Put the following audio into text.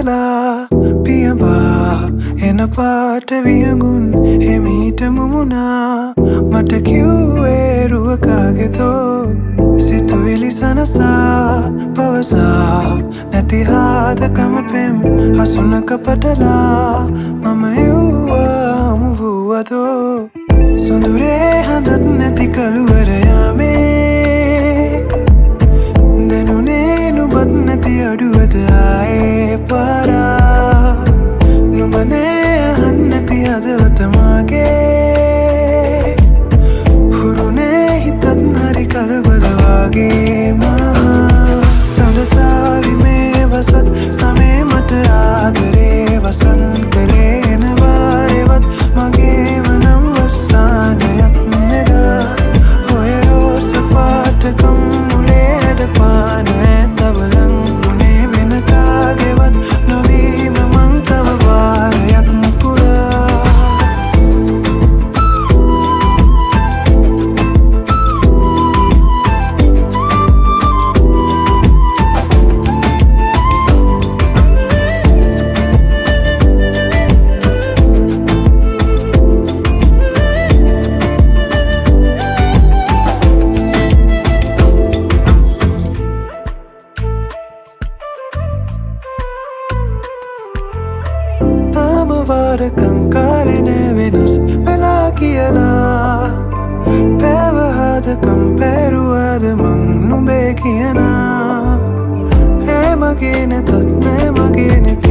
කලා පියඹා එන පාට වියඟුන් එමීට මුමුණා මට කිව්වේ රුවකාගෙතෝ සිතුවිලි සනසා පවසා නැති හාදකම පෙම් හසුනක පටලා මම එව්වා හමු වූවදෝ සොඳුරේ හඳත් නැති කළුවර යාමේ දැනුනේ නුඹත් නැති අඩුවද ආයේ පාරා නුඹනේ අහන්න නැති හදවත මාගේ හුරුනේ හිතත් හරි කලබල වගේ මා සඳසාවි මේ වසත් සමේ මට ආදරේ වසන් කළේ එන වාරෙවත් මගේම නම් වස්සානයක් නෙදා ඔය රෝස පාටකම් මුලේ හැඩ පාන ඇතවලං වුණේ වෙන කාගෙවත් නොවීම මං තව වාරයක් පුරා වාරකං කාලෙන වෙනස් වෙලා කියලා පැවහදකම් පැරුවද මං නුඹේ කියනා ඒ මගේ නැතත් නෑ මගේ නෙත